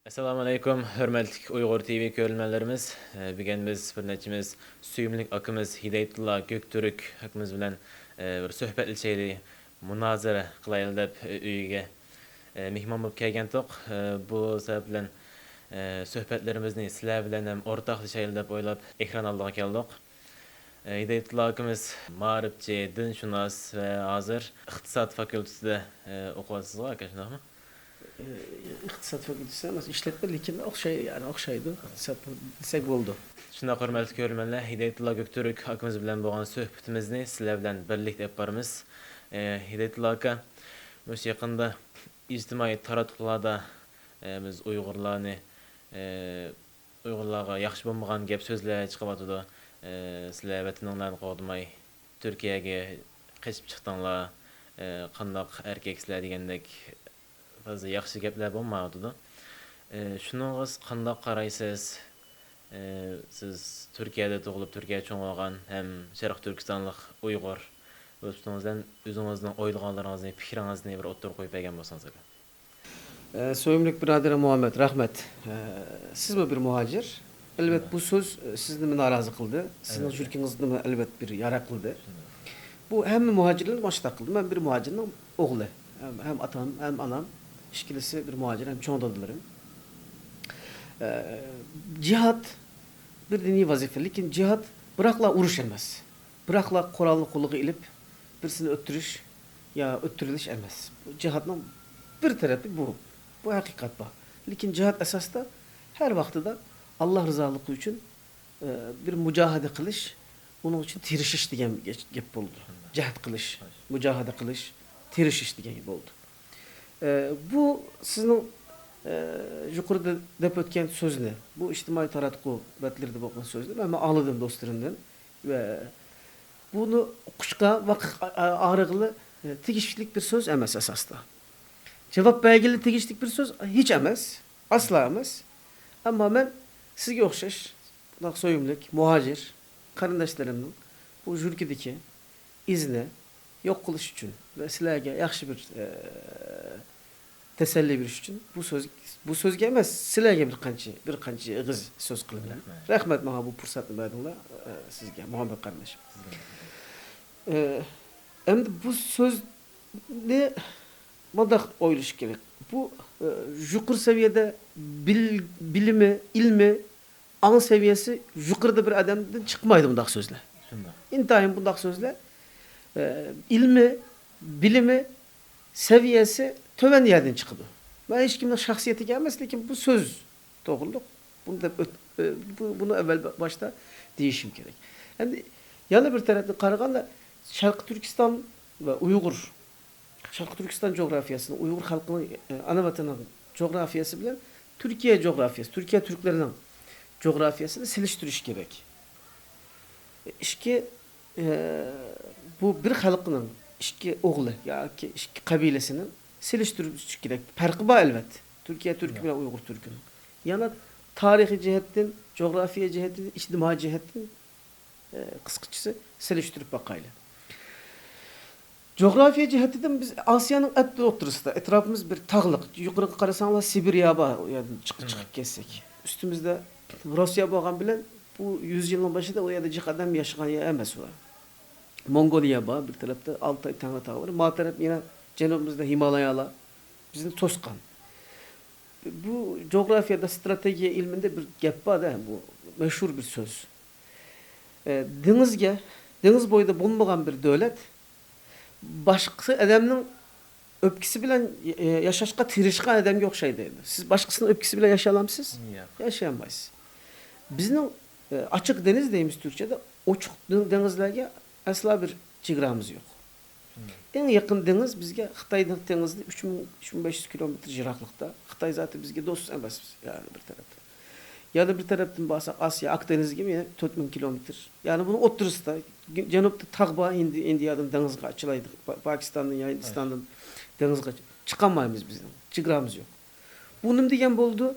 Assalamu alaikum, hürmetlik Uyghur TV görülmelerimiz. Bugün biz bir neçimiz süyümlük akımız Hidayetullah Göktürk akımız bilen bir söhbetli şeyli münazara kılayıl dep üyüge mihman bolup kelgen tok. Bu sebep bilen söhbetlerimizni sizler bilen hem ortaklı şeyli dep oylap ekran aldığa keldik. Hidayetullah akımız mağripçi, dinşunas ve hazır iktisat fakültesinde okuyatsız arkadaşlar mı? İktisat fakültesi ama işletme lekin okşaydı. İktisat desek oldu. Şuna hörmetli görülmenler, Hidayetullah Göktürk hakımız bilen boğan söhbetimizni sizler bilen birlikte yaparımız. Hidayetullah aka, müş yakında ictimai taratqularda biz Uygurlarni Uygurlarga yaxşı bolmagan gep sözler çıkıp atıdı. Sizler vatanlarını qodmay Türkiye'ge kaçıp çıktınlar, qandaq erkeksizler degendek fazla yaxşı gepler bolmadı. Şununuz qandaq qaraysiz? Siz Türkiye'de doğulup Türkiye'ye çoğalgan hem Şərq Türkistanlıq Uyghur üstünüzden özünüzden oyluğanlarınızı, fikirinizni bir otur koyup egen bolsanız. Soyumluk biraderi Muhammed, rahmet. Siz mi bir muhacir? Elbet bu söz sizni mi narazı kıldı? Sizin jürkinizni mi elbet bir yara kıldı? Bu hem muhacirlerin başta kıldı. Ben bir muhacirin oğlu. Hem atam hem anam. İşkilisi bir muhacir hem çoğun dadılarım. Cihat bir dini vazife. Lakin cihat bırakla uruş emez. Bırakla Kur'an'lı kulluğu ilip birisini öttürüş ya öttürülüş emez. Cihatın bir tarafı bu. Bu hakikat bu. Lakin cihat esasda her vakti da Allah rızalığı için bir mücahede kılış, onun için tirişiş diyen gep oldu. Cihat kılış, mücahede kılış, tirişiş diyen gibi oldu. Bu sizin yukarıda dep ötken söz ne? Bu içtimai taratqu betlerde bakma söz ne? Ama ağladım dostlarımdan ve bunu kuşka vakık ağrıgılı tigişlik bir söz emez esasda. Cevap belgeli tigişlik bir söz hiç emez. Asla emez. Ama ben sizge okşaş, soyumluk, muhacir, karındaşlarımın bu jülkideki izne yok kılış için ve silahge yaxşı bir teselli bir için bu söz gelmez. Silahge bir kançı ığız söz kılınlar. Rahmet maha bu fırsatını verdinler sizge Muhammed kardeşim. Hem de bu söz ne madak oyluş gerek. Bu yukarı seviyede bilimi, ilmi, an seviyesi yukarıda bir adamdan çıkmaydı bundak sözler. İntihayın bundak sözler ilmi, bilimi, seviyesi töven yerden çıkıyor. Ben hiç kimden şahsiyeti gelmez, lakin bu söz doğruluk. Bunu evvel başta değişim gerek. Yani yana bir taraftan Karagan'da Şarkı Türkistan ve Uygur, Şarkı Türkistan coğrafyasını, Uygur halkının ana vatanının coğrafyası bilen Türkiye coğrafyası, Türkiye Türklerinin coğrafyasını siliştiriş gerek. İşki bu bir halkının işki oğlu ya ki işki kabilesinin siliştiriş gerek. Farkı var elbet. Türkiye Türk'ü ve Uygur Türk'ün. Yana tarihi cihetten, coğrafya cihetten, içtimai cihetten kıskıçısı siliştirip bakayla. Coğrafya cihetinden biz Asya'nın et oturusunda etrafımız bir tağlık. Yukarı karasanlar Sibirya var yani çıkıp geçsek. Üstümüzde Rusya bağın bilen bu 100 yılın başında o ya da adam yaşayan yer emez var. Mongolia var bir tarafta Altay tane tağ var. Ma taraf yine cenubumuzda Himalayalar. Bizim Toskan. Bu coğrafyada strateji ilminde bir gap var da bu meşhur bir söz. Deniz boyunda bulunmayan bir devlet başkası adamın öpkisi bilen yaşaşka tirişkan adam yok şey değil. Siz başkasının öpkisi bile yaşayalamsınız? Yaşayamayız. Bizim açık deniz deyimiz Türkçe'de uçuk denizlerge asla bir çigramız yok. En yakın deniz bizge Xitay'ın denizde 3500 kilometre jiraklıkta. Xitay zaten bizge dost emez yani bir taraftan. Ya da bir taraftan bahsak Asya, Akdeniz gibi 4000 kilometre. Yani bunu oturursa Cenup'ta Tağba India'dan denizge açılaydı. Pakistan'dan ya Hindistan'dan denizge çıkamayız bizden. Çigramız yok. Bunun diyen oldu.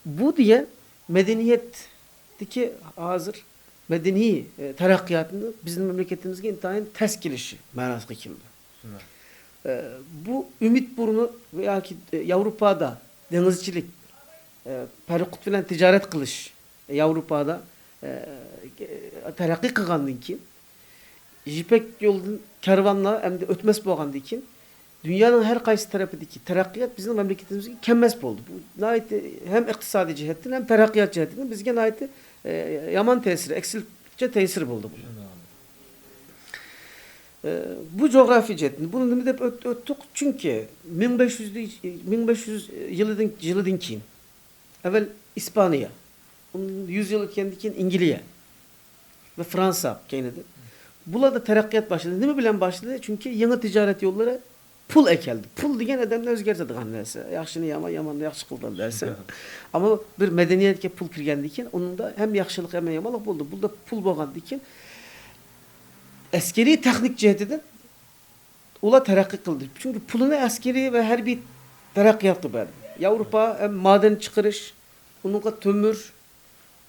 Bu diyen medeniyetteki hazır medeni terakkiyatını bizim memleketimizde intihayın ters gelişi manası kimdi? Bu ümit burnu veya ki Avrupa'da denizcilik Perikut bilen ticaret kılış Avrupa'da terakki kılgandan keyin Jipek yoldan kervanla hem de ötmez bolgandan keyin dünyanın her kaysı tarafındaki terakkiyat bizim memleketimizde kemmez boldu. Bu nayet hem iktisadi cihetten hem terakkiyat cihetinden bizge nayet yaman tesiri, eksiltçe tesir boldu bu. Bu coğrafi cihetten bunu nime dep öttük çünkü 1500 yıldan keyin evvel İspanya, 100 yıl kendi keyin İngiliye ve Fransa keynedi. Burada terakkiyat başladı. Nime bilen başladı? Çünkü yeni ticaret yolları pul ekeldi. Pul diyen adamlar özgerse digan derse. Yaxşını yama, yamanını yaxşı kıldan derse. Ama bir medeniyetke pul kirgendi keyin onun da hem yaxşılık hem yamalık buldu. Burada pul bolgandan keyin askeri teknik cihetinden ula terakki kıldı. Çünkü pulunu askeri ve harbiy terakkiyatı verdi. Avrupa hem maden çıkarış, onunla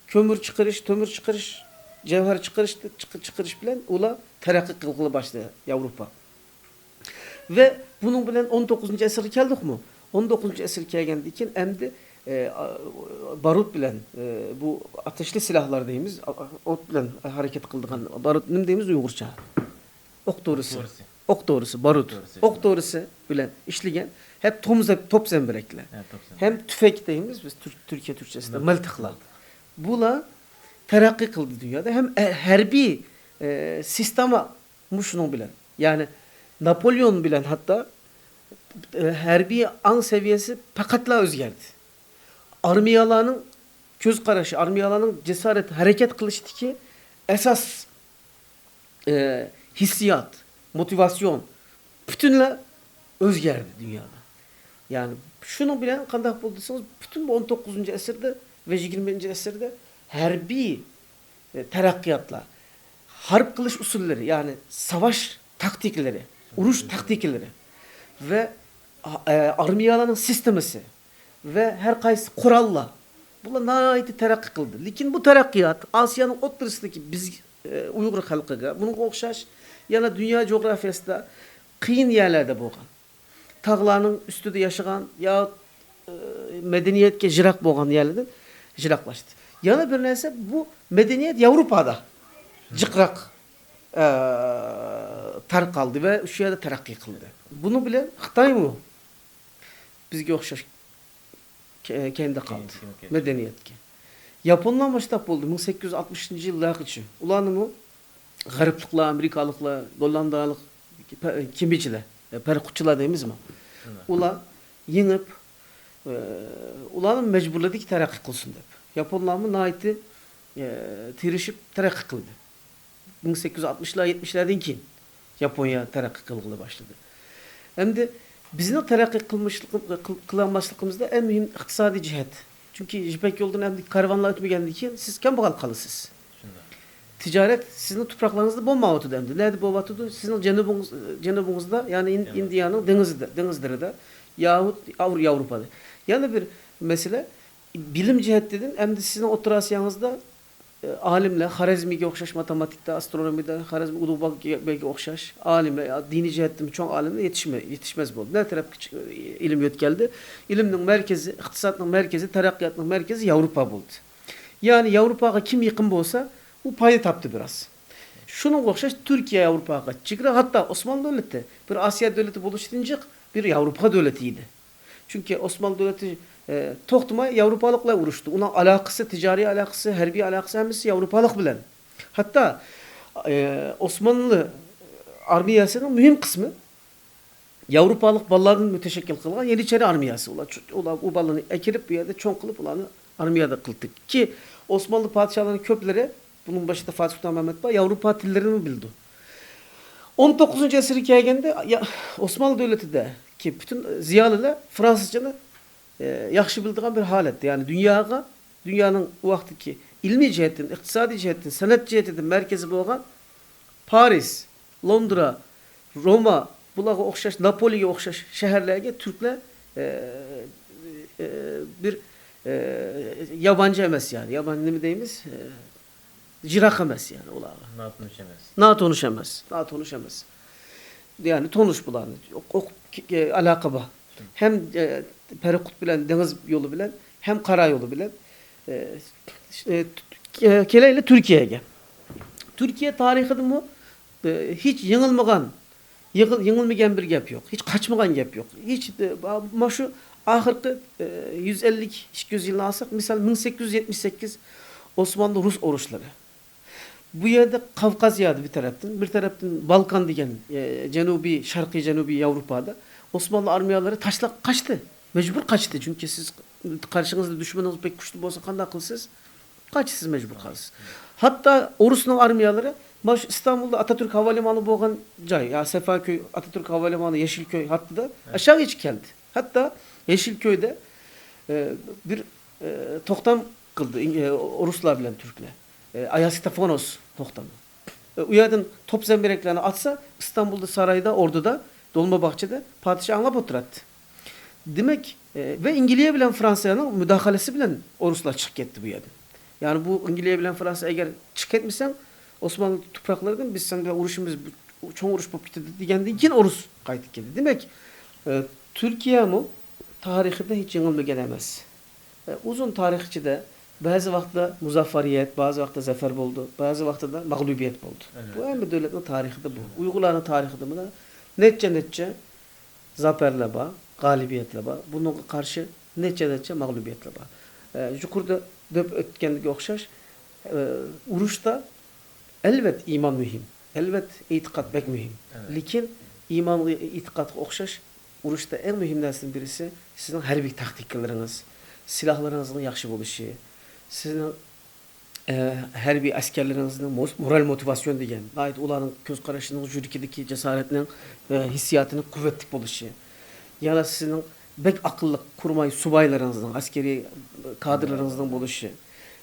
kömür çıkarış, cevher çıkarış bilen ula terakki kılgılı başladı Avrupa. Ve bunun bilen 19. esir geldik mi? 19. esir gelgendiği için hem de barut bilen bu ateşli silahlar deyimiz, ot bilen hareket kıldıgan barut nim deyimiz Uygurça. Ok doğrusu. Ok doğrusu, barut. Ok doğrusu bilen işligen hep top zemberekler. Hem tüfek deyimiz biz Türkiye Türkçesinde mıltıklar. Bula terakki kıldı dünyada. Hem harbi sistema muşunun bilen. Yani Napolyon bilen hatta harbi an seviyesi pakatla özgerdi. Armiyalarının göz karaşı, armiyalarının cesaret, hareket kılıştaki esas hissiyat, motivasyon bütünle özgerdi dünyada. Yani şunu bilen kandak bulduysanız bütün bu 19. esirde ve 20. esirde harbi terakkiyatla, harp kılış usulleri yani savaş taktikleri, uruş taktikleri ve armiyalarının sistemisi ve her kaysı kuralla bunlar nayeti terakki kıldı. Lakin bu terakkiyat Asya'nın oturusundaki biz Uygur halkıga bunun okşaş yana dünya coğrafyasında kıyın yerlerde bolgan. Tağlarının üstüde yaşayan ya medeniyetke jirak bolgan yerlerden jiraklaştı. Yana bir neyse bu medeniyet Avrupa'da cıkrak tar kaldı ve şu yerde terakki kıldı. Bunu bilen Xitay mı? Bizge okşaş kendi kaldı. Medeniyetke. Japonlar başlap oldu 1860. yıllar için. Ulanı mı? Gariplikla, Amerikalıkla, Hollandalık kimiciler, perkutçular deyimiz mi? Ula yenip ulanın mecburladı ki terakki kılsın deyip. Japonlar mı naiti tirişip terakki kıldı. 1860'lar 70'lerden keyin Japonya terakki kılgılı başladı. Hem de bizim o terakki kılanmaçlığımızda en mühim iktisadi cihet. Çünkü Jipek yoldan hem de karvanla ötmegendiği için siz kim bakal kalısınız. Ticaret sizin topraklarınızda bomba atıdı hem de. Nerede bomba atıdı? Sizin cenubunuzda yani India'nın denizlerinde yahut Avrupa'da. Yani bir mesele bilim cihet dedin hem de sizin oturasyanızda alimle, Harizmi'ye okşaş matematikte, astronomide, Harizmi Ulubak'e okşaş alimle, dini cihetten çok alimle yetişmez bu. Ne taraf ilim yöt geldi? İlimnin merkezi, iktisatın merkezi, terakkiyatın merkezi Avrupa buldu. Yani Avrupa'ya kim yakın olsa bu payı taptı biraz. Şunun okşaş Türkiye Avrupa'ya çıkra hatta Osmanlı Devleti bir Asya devleti buluştuğunca bir Avrupa devletiydi. Çünkü Osmanlı Devleti toxtuma Avrupalıkla uğraştı. Ona alakası, ticari alakası, harbi alakası hemisi Avrupalık bilen. Hatta Osmanlı armiyasının mühim kısmı Avrupalık ballarının müteşekkil kılgan Yeniçeri armiyası. Ola o balını ekirip bir yerde çoğun kılıp olanı armiyada kıldık. Ki Osmanlı padişahlarının köpleri bunun başında Fatih Sultan Mehmet Bey Avrupa dillerini bildi. 19. esir hikayende Osmanlı Devleti de ki bütün ziyalılar Fransızcanı yaxşı bildiğin bir haletdi. Yani dünyanın o vaxtki ilmi cihetin, iktisadi cihetin, sanat cihetinin merkezi bolgan Paris, Londra, Roma, bulağa okşaş, Napoli'ye okşaş şehirlerge Türkler bir yabancı emes yani. Yabancı ne deyimiz? Jirak emes yani olağı. Na tonuşemez. Yani tonuş bulanı. Alaka ba. Hem Perikut bilen, deniz yolu bilen hem karayolu bilen keleyle Türkiye'ye. Türkiye tarihinde mı hiç yığılmagan, yığılmagan bir gap yok. Hiç kaçmagan gap yok. Hiç ama şu ahırkı 150-200 yılını alsak, misal 1878 Osmanlı-Rus oruçları. Bu yerde Kafkasya'da bir taraftan Balkan degen Cenubi, Şarkı Cenubi Avrupa'da Osmanlı armiyaları taşla kaçtı. Mecbur kaçtı. Çünkü siz karşınızda düşmanınız pek güçlü olsa kandak kılsız kaçsız mecbur kalsız. Hatta Orus'un armiyaları İstanbul'da Atatürk Havalimanı boğan cay. Ya Sefaköy, Atatürk Havalimanı, Yeşilköy hattında aşağı hiç geldi. Hatta Yeşilköy'de bir toktam kıldı. Oruslar bilen Türkler. Ayasitafonos toktamı. Uyadın top zembereklerini atsa İstanbul'da sarayda, orduda, Dolmabahçe'de padişah anlap oturattı. Demek ve İngilize bilen Fransa'nın müdahalesi bilen Oruslar çık etti bu yerden. Yani bu İngilize bilen Fransa eğer çık etmişsen Osmanlı topraklarından biz seninle uruşumuz çoğun uruş bu bitti degenden keyin Orus kaytık geldi. Demek Türkiye mu tarihinde hiç yanılma gelemez. Uzun tarihçi de bazı vakti muzafferiyet, bazı vakti zafer oldu, bazı vakti da mağlubiyet oldu. Evet. Bu en bir devletin tarihinde bu. Uygurların tarihinde bu da netçe zaferle bağ, galibiyetle bağ. Bunun karşı netçe mağlubiyetle bağ. Jukurda döp ötkenlik okşaş. Uruşta elbet iman mühim. Elbet itikat bek mühim. Evet. Lakin iman ve itikat okşaş uruşta en mühim dersin birisi sizin harbi taktikleriniz, silahlarınızın yaxşı buluşu, sizin harbi askerlerinizin moral motivasyon degen, gayet ulanın göz karışının, jürikideki cesaretinin hissiyatının kuvvetli buluşu. Ya da sizin bek akıllı kurmay subaylarınızın, askeri kadrlarınızın buluşu,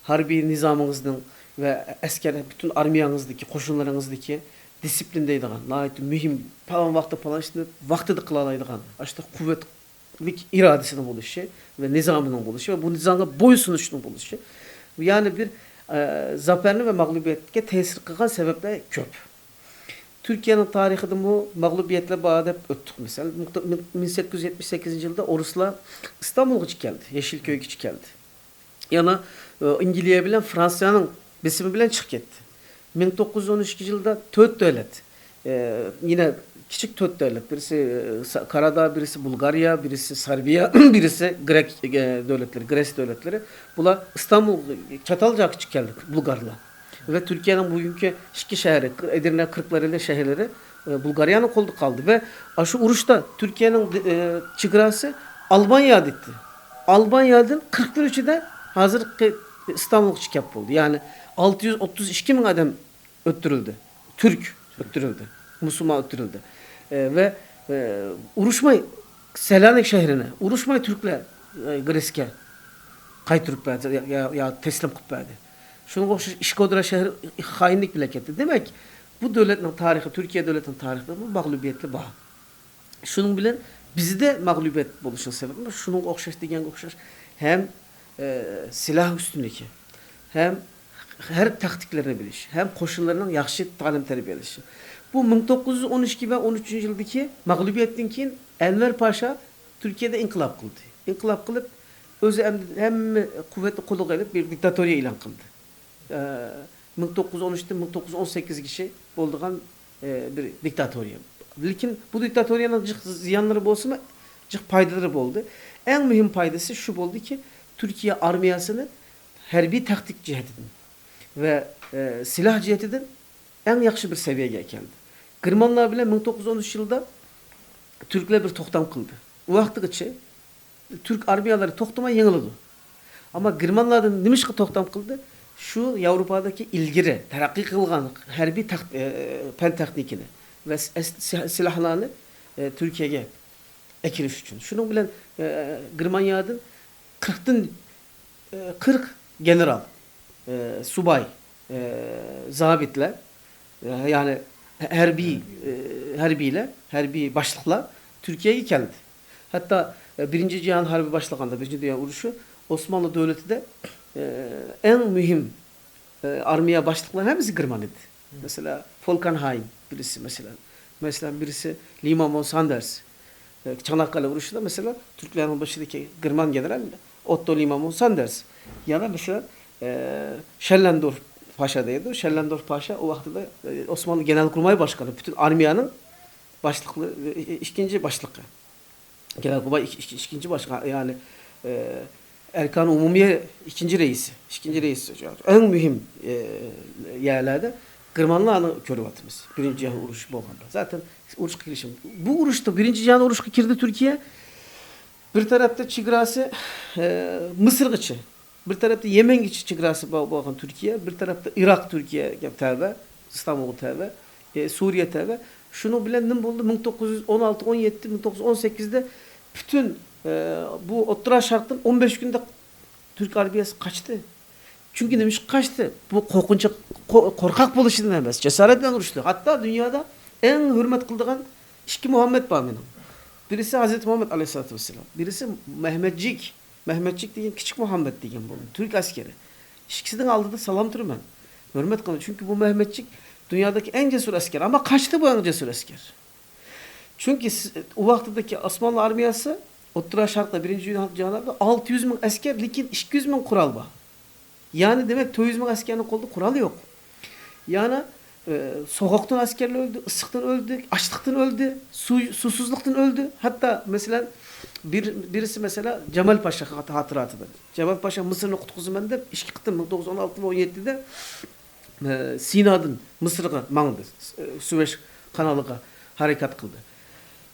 harbi nizamınızın ve asker bütün armiyanızdaki, koşullarınızdaki disiplindeydiğin, gayet mühim, falan işte vakti de kılalaydiğin, işte kuvvetlik iradesinin buluşu ve nizamının buluşu ve bu nizamda boysunuşunun buluşu. Yani bir zaferini ve mağlubiyetke tesir kılan sebepler köp. Türkiye'nin tarihinde bu mağlubiyetle bağlı öttük mesela. 1878 yılda Oruslar İstanbul'a geldi. Yeşilköy geldi. Yani İngilize bilen Fransa'nın besimi bilen çık etti. 1912 yılda 4 devlet. Yine küçük 4 devlet. Birisi Karadağ, birisi Bulgarya, birisi Serbiya, birisi Grek devletleri, Gres devletleri. Bunlar İstanbul, Çatalca çık geldi Bulgarlar. Ve Türkiye'nin bugünkü iki şehri, Edirne, Kırklareli şehirleri Bulgarya'nın koldu kaldı. Ve şu uruşta Türkiye'nin çıgrası Albanya'ya ditti. Albanya'dan 41'ü de hazır İstanbul çıkap oldu. Yani 632 bin adam öttürüldü. Türk öttürüldü. Müslüman öttürüldü. Ve uruşmay Selanik şehrine, uruşmay Türkler Greske kaytırıp ya teslim kıpverdi. Şunun okşaş İşkodra şehri hainlik bilaketi. Demek bu devletin tarihi, Türkiye devletinin tarihi bu mağlubiyetli bağ. Şunun bilen bizde mağlubiyet buluşun sebebi şunun okşaş degen okşaş hem silah üstündeki hem her taktiklerini biliş, hem koşullarının yaxşı talim terbiyelişi. Bu 1912 ve 13. yıldaki mağlubiyetten keyin Enver Paşa Türkiye'de inkılap kıldı. İnkılap kılıp özü hem kuvvetli kulu gelip bir diktatoriye ilan kıldı. 1913'te 1918 kişi bolduğan bir diktatoriye. Lakin bu diktatoriyanın ziyanları bolsa mı? Paydaları boldu. En mühim paydası şu oldu ki Türkiye armiyasını harbi taktik cihetinden ve silah cihetinden en yaxşı bir seviyeye geldi. Kırmanlar bile 1913 yılda Türkler bir toktam kıldı. O vakti Türk armiyaları toktama yenildi. Ama Kırmanlardan nimişki toktam kıldı? Şu Avrupa'daki ilgiri, terakki kılgan harbi pen teknikini ve silahlarını Türkiye'ye ekiliş için. Şunun bilen Kırmanya'dan 40 general, subay, zabitler yani harbi başlıklar Türkiye'ye geldi. Hatta Birinci Cihan Harbi başlığında, Birinci Dünya Uruşu Osmanlı Devleti de en mühim armiya başlıkları hepsi Kırman idi. Mesela Falkenhayn birisi mesela birisi Liman von Sanders. Çanakkale vuruşunda mesela Türklerin başındaki Kırman general Otto Liman von Sanders. Yana mesela Schellendorf Paşa'daydı. Schellendorf Paşa o vakti de Osmanlı Genelkurmay Başkanı. Bütün armiyanın başlıklı, ikinci başlıkı. Genelkurmay ikinci başkan yani Erkan Umumiye ikinci reisi. İkinci reis. En mühim yerlerde Kırmanlı Anı Körüvatımız. Birinci Cihan Uruşu bu olanda. Zaten uruş girişim. Bu uruşta birinci Cihan Uruşu girdi Türkiye. Bir tarafta Çigrası Mısır içi. Bir tarafta Yemen içi Çigrası bakın Türkiye. Bir tarafta Irak Türkiye tevbe. İstanbul tevbe. Suriye tevbe. Şunu bilendim oldu 1916, 17, 1918'de bütün bu Orta Şark'tan 15 günde Türk Arbiyası kaçtı. Çünkü demiş kaçtı. Bu korkak buluşu demez. Cesaretle uğraştı. Hatta dünyada en hürmet kıldığın iki Muhammed Bami'nin. Birisi Hazreti Muhammed Aleyhisselatü Vesselam. Birisi Mehmetçik. Mehmetçik diyen küçük Muhammed diyen bu. Türk askeri. İkisinin aldığı da salam türmen. Hürmet kılın. Çünkü bu Mehmetçik dünyadaki en cesur asker. Ama kaçtı bu en cesur asker. Çünkü o vaktideki Osmanlı armiyası Orta Şark'ta 1. Cihan'da 600 bin asker, lakin 200 bin kural var. Yani demek 200 bin askerin kolda kural yok. Yani sokaktan askerler öldü, ısıktan öldü, açlıktan öldü, susuzluktan öldü. Hatta mesela birisi mesela Cemal Paşa hatıratıdır. Cemal Paşa Mısır'ın kutkuzumeninde işki kıtın 1916 ve 17'de Sina'dın Mısır'a mandı. Süveyş kanalıga harekat kıldı.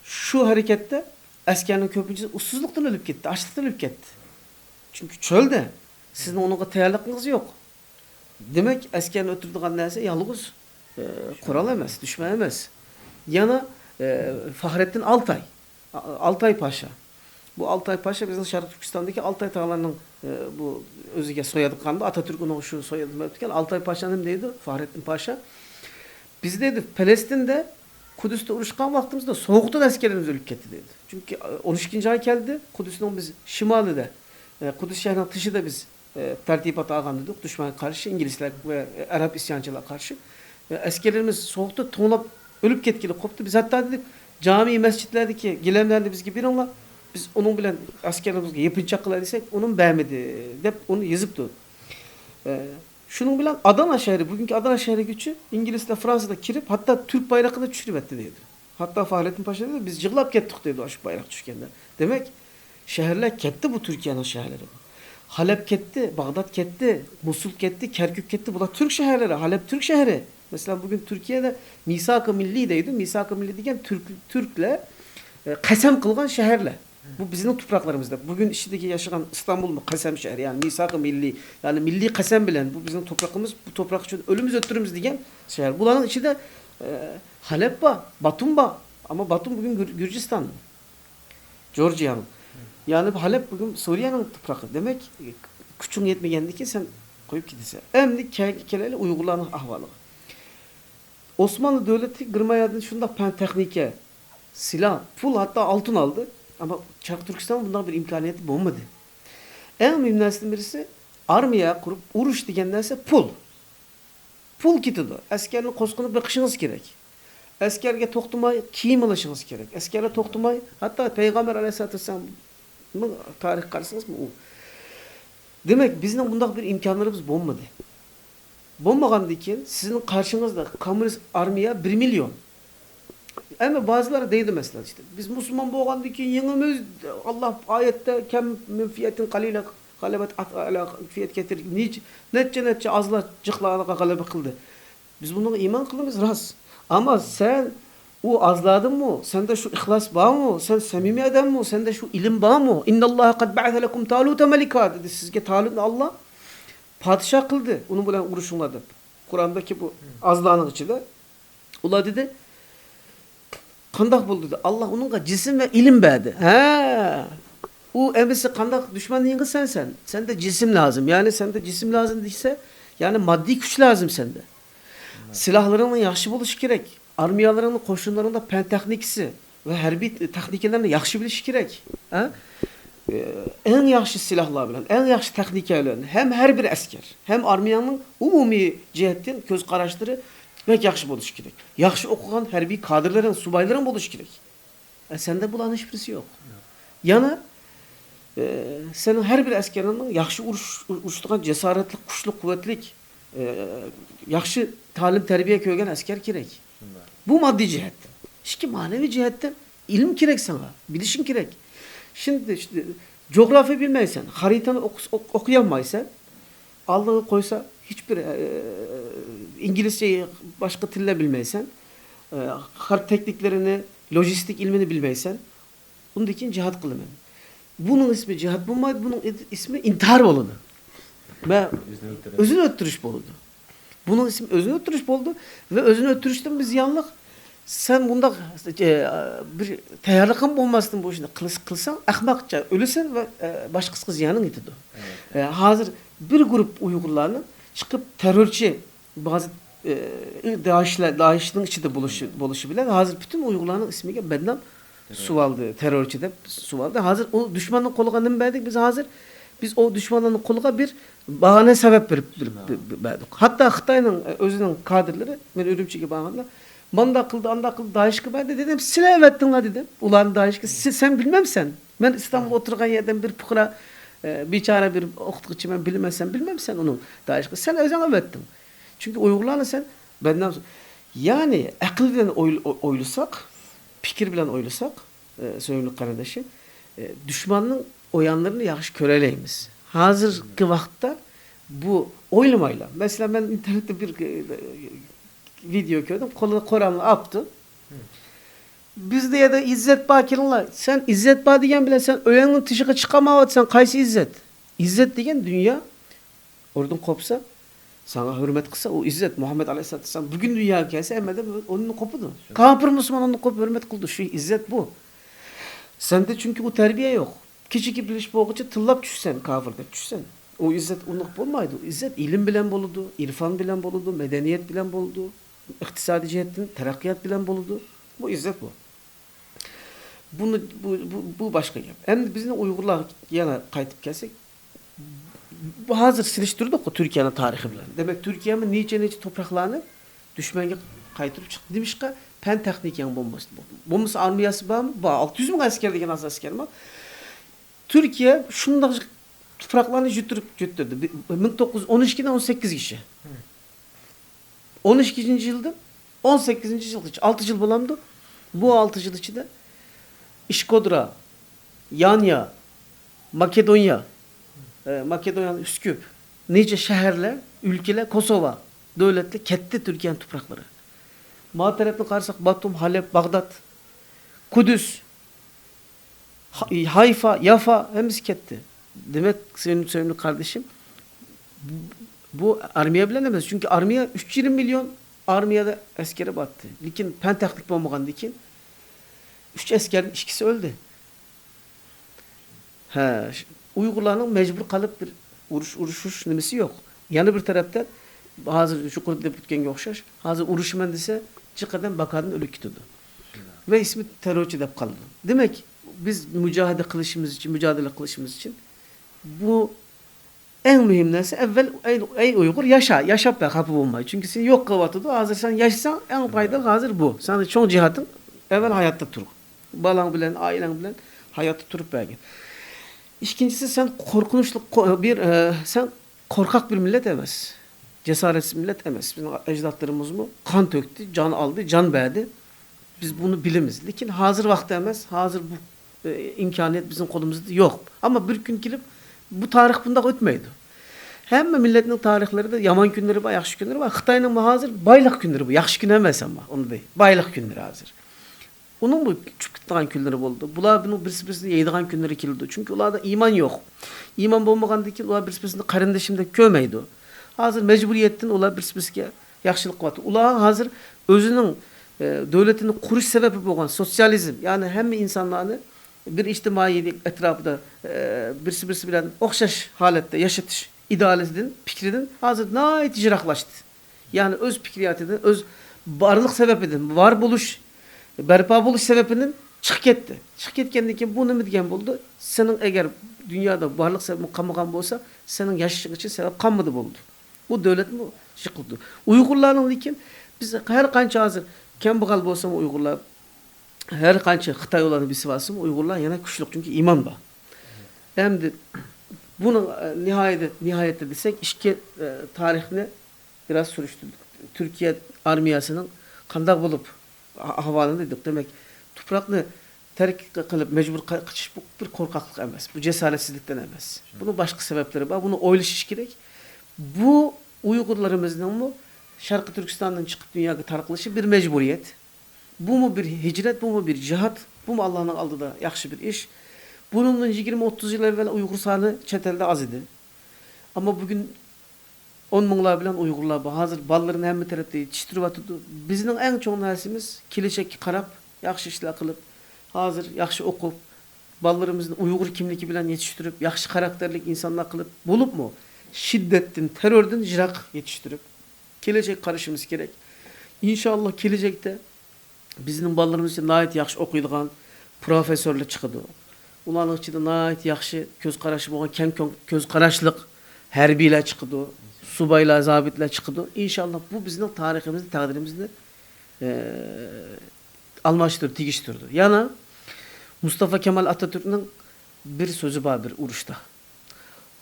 Şu harekette askerin köpüncesi usuzluktan ölüp gitti, açlıktan ölüp gitti. Çünkü çölde sizin onunla teyarlıkınız yok. Demek askerin ötürdüğün neyse yalnız kural emez, düşman emez. Yana Fahrettin Altay. Altay Paşa. Bu Altay Paşa bizim Şarkı Türkistan'daki Altay Tağlarının bu özüge soyadı kandı. Atatürk'ün şu soyadı mevcutken Altay Paşa'nın neydi? Fahrettin Paşa. Biz dedi Palestin'de Kudüs'te uğraşkan vaktimizde soğuktan askerimiz ölüp gitti dedi. Çünkü 12. ay geldi. Kudüs'ün biz Şimali'de Kudüs şehrinin dışı da biz tertibat ağandırdık. Düşmana karşı İngilizler ve Arap isyancılar karşı. Askerlerimiz soğukta tonlap ölüp getkili koptu. Biz hatta dedik cami mescitlerdeki gelenlerle biz gibi onunla biz onun bilen askerlerimizle yapınçaklar desek onun beğenmedi. Hep onu yazıptı. Şunun bilen Adana şehri, bugünkü Adana şehri gücü İngiliz'le Fransa'da kirip hatta Türk bayrağını da çürüp etti dedi. Hatta Fahrettin Paşa dedi biz cıglap kettik dedi o şu bayrak düşkende. Demek şehirler ketti bu Türkiye'nin şehirleri. Halep ketti, Bağdat ketti, Musul ketti, Kerkük ketti. Bu da Türk şehirleri. Halep Türk şehri. Mesela bugün Türkiye'de Misak-ı Milli'deydi. Misak-ı Milli diyen Türk'le kasem kılgan şehirle. Bu bizim topraklarımızda. Bugün işteki yaşayan İstanbul mu kasem şehri yani Misak-ı Milli. Yani milli kasem bilen bu bizim toprakımız. Bu toprak için ölümüz öttürümüz diyen şehir. Bunların içi de Halep var, Batum var. Ama Batum bugün Gürcistan. Georgia'nın. Yani Halep bugün Suriye'nin toprağı. Demek küçüğün yetmeyendi ki sen koyup gidilse. Emni keleli uygulanan ahvalı. Osmanlı Devleti Gırmayad'ın şunda pen teknike, silah, pul hatta altın aldı. Ama Çark Türkistan bundan bir imkaniyeti bulmadı. En mühimlerinden birisi armiya kurup uruş diyenlerse pul. Pul kitidir. Askerle koskunu bakışınız gerek. Askerge toktumay kiyim alışınız gerek. Askerle toktumay hatta Peygamber Aleyhisselatü Vesselam'ın tarih karşısınız mı? Demek bizim bundan bir imkanlarımız bulmadı. Bulmagan diken sizin karşınızda komünist armiya 1 milyon. Ama bazıları deydi mesela işte. Biz Müslüman boğan diken yengimiz Allah ayette kem min fiyetin kalile galebet ala fiyet getir. Netçe azla cıklarına galebe kıldı. Biz bununla iman kılımız rast. Ama sen o azladın mı? Sende şu ihlas var mı? Sen samimi adam mı? Sende şu ilim var mı? İnnallaha kad ba'atha lekum Talut'a melika dedi. Sizge Talut Allah padişah kıldı. Onun böyle uruşunladı. Kur'an'daki bu azlağının içinde. Ula dedi kandak buldu dedi. Allah onunla cisim ve ilim verdi. He. O emrisi kandak düşman yenge sen. Sende cisim lazım. Yani sende cisim lazım değilse yani maddi güç lazım sende. Silahlarının yaxşı buluş gerek. Armiyalarının koşunlarında pen teknikisi ve harbi tekniklerini yaxşı biliş gerek. Ha? En yaxşı silahlar bilen, en yaxşı teknikler hem her bir asker, hem armiyanın umumi cihetten göz qaraşları pek yaxşı buluş gerek. Yaxşı okuyan harbi kadrların, subayların buluş gerek. Sende bulan hiçbirisi yok. Yana senin her bir askerinin yaxşı uruştuğun cesaretli, kuşlu, kuvvetlik, yaxşı talim, terbiye köygen asker gerek. Bu maddi cihet. İşte manevi cihetten ilim gerek sana, bilişin gerek. Şimdi işte, coğrafya bilmeysen, haritanı okuyamaysan, Allah'ı koysa hiçbir İngilizceyi başka dille bilmeysen, harp tekniklerini, lojistik ilmini bilmeysen, bunun için cihat kılımın. Bunun ismi cihat bulmaydı, bunun ismi intihar boludu. Ve özünü öttürüş boludu. Bunun ismi özünü öttürüş boldu ve özünü öttürüşten bir ziyanlık. Sen bunda bir tayarlıkın olmasın bu işinde kılsan ahmakça ölüsen ve başkası ziyanın itidu. Evet. Hazır bir grup Uygurlarının çıkıp terörçü bazı DAEŞ'in içinde buluşu bile hazır bütün Uygurların ismiyle benden suvaldı, terörçü de suvaldı. Hazır o düşmanın koluğa ne verdik biz hazır. Biz o düşmanın koluğa bir bahane sebep verdik. Hatta Xitay'ın özünün kadrları, ben Ürümçi'ye bağlandılar. Manda kıldı, anda kıldı, DAEŞ gibi dedim. Sile evettin la dedim. Ulan DAEŞ gibi. Sen bilmemsen. Ben İstanbul'da oturgan yerden bir pukra, biçare bir okutukçu ben bilmem sen onun DAEŞ gibi. Sen özün evettin. Çünkü Uygurlarla sen benden sonra. Yani akıl bilen oylusak, fikir bilen oylusak, söylümlük kardeşim, düşmanın oyanlarını yaxşı köreleyimiz. Hazırki vakitte bu oylamayla. Mesela ben internette bir video gördüm. Koran'la aptı. Bizde ya da İzzet Bakir'inla sen İzzet Ba diyen bile sen öğenin tışığı çıkamavatsan kaysı İzzet? İzzet diyen dünya oradan kopsa sana hürmet kılsa o İzzet Muhammed Aleyhisselatü Vesselam bugün dünya gelse emmede onun kopudu. Kafir Müslüman onun kopu hürmet kıldı. Şu İzzet bu. Sende çünkü o terbiye yok. Küçük biliş boğucu tıllap düşsen kafirde düşsen. O İzzet onluk olmaydı. O İzzet ilim bilen boludu, irfan bilen boludu, medeniyet bilen boludu, iktisadi cihetten terakkiyat bilen boludu. Bu İzzet bu. Bu başka yap. Hem bizim Uygurlar yana kayıtıp gelsek bu hazır siliştirdik o Türkiye'nin tarihi bilen. Demek Türkiye'nin nice topraklarını düşmana kaytırıp çıktı. Demiş ki pen tekniken bombası bu. Bombası armiyası var mı? 600 bin asker degen az asker mi? Türkiye şunda topraklarını götürdü. 1912'den 18 kişi. 12. yılda 18. yıl 6 yıl bulamdı. Bu 6 yıl içinde İşkodra, Yanya, Makedonya, Makedonya'nın Üsküp, nice şehirler, ülkeler, Kosova devletli ketti Türkiye'nin toprakları. Materep'le karşısak Batum, Halep, Bağdat, Kudüs, Hayfa, Yafa hepsi ketti. Demek sevimli kardeşim bu armiye bilenemez. Çünkü armiye 320 milyon armiyada askere battı. Lakin pen taktik olmagan dikin 3 askerin ikisi öldü. Uygurların mecbur kalıp bir uruşuş nemesi yok. Yani bir taraftan hazır şu kurdu bütgenge okşaş. Hazır uruşman dese çıkadan bakadın ölü gidiyordu. Ve ismi terörçü de kaldı. Demek biz mücadele kılışımız için bu en mühim neyse evvel ey Uygur yaşap be kapı bulmayı. Çünkü sen yok kıvatıdı hazır sen yaşasan en faydalı hazır bu. Sen çok cihatın evvel hayatta dur. Balan bilen, ailen bilen hayatta durup belki. İkincisi sen korkunçlu sen korkak bir millet emez. Cesaretsiz millet emez. Bizim ecdatlarımız mı kan töktü, can aldı, can verdi. Biz bunu bilimiz. Lakin hazır vakti emez. Hazır bu imkaniyet bizim kolumuzda yok. Ama bir gün gelip bu tarih bunda ötmeydi. Hem milletin tarihleri de yaman günleri var, yaxşı günleri var. Xitay'ın hazır baylık günleri bu. Yaxşı gün emez ama onu değil. Baylık günleri hazır. Onun bu çıktıgan günleri oldu. Bular bunu birisi yeydigan günleri kildi. Çünkü ularda iman yok. İman bolmagandan keyin ular birisi karındaşımda kömeydi. Hazır mecburiyetten ular birisi yaxşılık var. Ular hazır özünün devletini kuruş sebebi bolgan sosyalizm yani hem insanlarını bir ictimai etrafında birisi bilen okşaş halette yaşatış idealizmin fikridin hazır nayet icraqlaştı. Yani öz fikriyatının öz varlık sebebinin var buluş berpa buluş sebebinin çık ketdi. Çık ketkendan keyin bu nima degan bo'ldi? Senin eğer dünyada varlık sebebi kalmagan bolsa, senin yaşashing için sebep kalmadı boldu. Bu devlet mi yıkıldı. Uygurların lekin biz her kança hazır kambag'al bolsa Uygurlar her kança Xitoy olanı bir sivasım Uygurlar yana kuchli çünkü iman var. Hem de bunu nihayette desek işki tarihini biraz sürüştürdük. Türkiye armiyasının kandak bulup ahvalını dedik. Demek toprakını terk kılıp mecbur kaçış bu bir korkaklık emez. Bu cesaretsizlikten emez. Bunun başka sebepleri var. Bunu oylaşış gerek. Bu Uygurlarımızın bu Şarkı Türkistan'dan çıkıp dünyaya tarqılışı bir mecburiyet. Bu mu bir hicret, bu mu bir cihat, bu mu Allah'ın aldığı da yaxşı bir iş. Bunun 20-30 yıl evvel Uygur sanı çetelde az idi. Ama bugün 10 minglar bilen Uygurlar var. Hazır balların hem tarafta yetiştirip atıdı. Bizning en çoğun näsimiz kilecek qarap, yaxşı işler kılıp, hazır yaxşı okup, ballarımızın Uygur kimligi bilen yetiştirip, yaxşı karakterlik insanlar kılıp, bulup mu? Şiddetin, terörden jirak yetiştirip, gelecek karışımız gerek. İnşallah gelecekte bizning ballarımız için nayet yaxşı okuyduğun profesörle çıkıdı. Ulanın içinde nayet yaxşı göz karaşı boğan, kem göz karaşlık herbiyle çıkıdı. Subayla, zabitler çıkıdı. İnşallah bu bizim tarihimizni, takdirimizni almıştır, tigiştirdi. Yana Mustafa Kemal Atatürk'ün bir sözü var bir uruşta.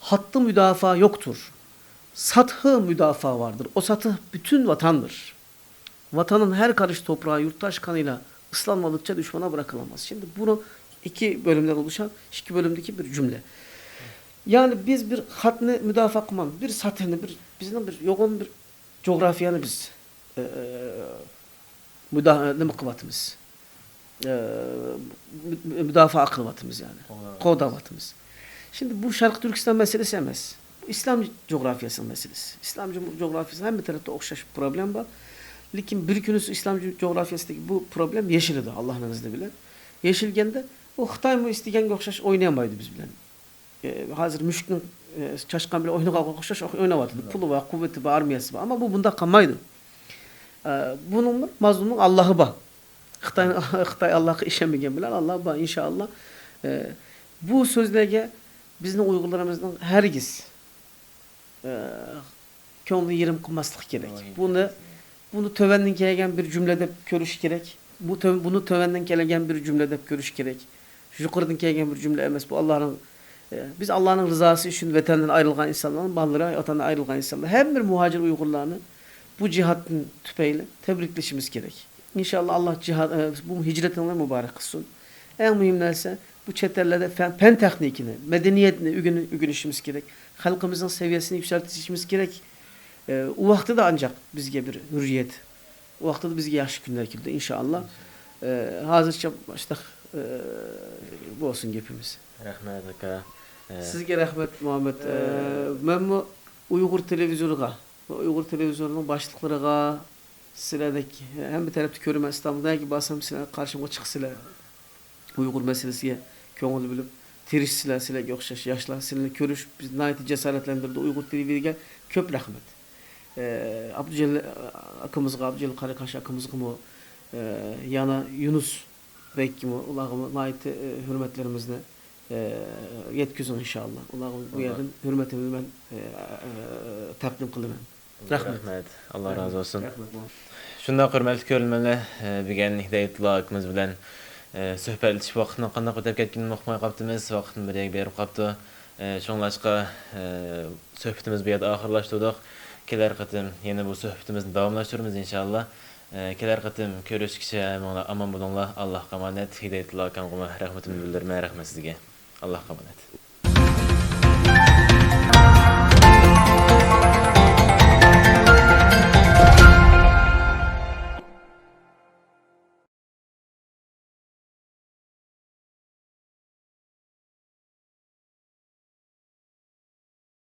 Hattı müdafaa yoktur. Sathı müdafaa vardır. O sathı bütün vatandır. Vatanın her karış toprağı yurttaş kanıyla ıslanmadıkça düşmana bırakılamaz. Şimdi bunu iki bölümden oluşan iki bölümdeki bir cümle. Yani biz bir hatını müdafaa kılmam, bir sathını, bizim bir yoğun bir coğrafyanı biz müdafatımız. Müdafaa akıvatımız yani. Kodavatımız. Şimdi bu Şarkı Türkistan meselesi emez. Bu İslam coğrafyasının meselesi. İslam coğrafyasında hem bir tarafta okşaş bir problem var. Lakin bir günüsü İslam coğrafyasındaki bu problem yeşildi Allah'ın izniyle bilen. Yeşilgende o Xitay mı isteyen okşaş oynayamaydı biz bilen. Hazır müşkün çaşkan bile oynağa okşaş oynamadı. Pulu var, kuvveti var, armiyası var ama bu bunda kalmaydı. Bunun mazlumun Allah'ı var. Xitay Allah'ı işemegen bilen Allah var inşallah. Bu sözlerge bizim Uygurlarımızdan hergiz köngülü yerim kılmaslık gerek. Bunu tövenden kelegen bir cümlede görüş gerek. Bunu tövenden kelegen bir cümlede görüş gerek. Yukarıdan kelegen bir cümle emez. Bu Allah'ın biz Allah'ın rızası için vatandan ayrılgan insanların, ballara vatandan ayrılgan insanlar, hem bir muhacir Uygurlarını bu cihatın tüpeyle tebrikleşimiz gerek. İnşallah Allah bu hicretinle mübarek kılsın. En mühim neyse bu çetelerde fen teknikini, medeniyetini ügünüşümüz gerek. Halkımızın seviyesini yükseltişimiz gerek. O vakti de ancak bizge bir hürriyet. O vakti de bizge yaxşı günler kildi inşallah. Hazırça başta bu olsun gepimiz. Rahmet aka. Sizge rahmet Muhammed. Ben bu Uygur televizyonuga, Uygur televizyonunun başlıklarıga, sizlerdeki hem bir tarafta körüme İstanbul'daki basam sizler karşıma çıksılar. Uygur meselesiye köngül bilip tirişsiler sizlerge okşaş yaşlar sizlerle körüş biz nayeti cesaretlendirdi Uygur TV'ye köp rahmet. Abdücelil akımızga, Abdücelil Karakaş akımızga mı yana Yunus Beyki mi ulağımı nayeti hürmetlerimizle yetküzün inşallah. Ulağımı bu yerden hürmetimi ben takdim kılıyorum. Rahmet. Allah razı olsun. Şunda hürmetli körülmeli bigen Hidayetullah akımız bilen söhbetleşip vaxtını qandaq ötep ketkenini oqmay qaptımız, vaxtını bireg berip qaptı. Şoňlaşqa söhbetimiz bu ýerde ahyrlaşdyrdyk. Keler qatym ýene bu söhbetimizni dawamlaşdyrmyz inşallah. Keler qatym görüşkiçe aman bolunglar. Allah emanet. Hidayetullah akam rahmetimi bildirme rahmet sizge. Allah emanet.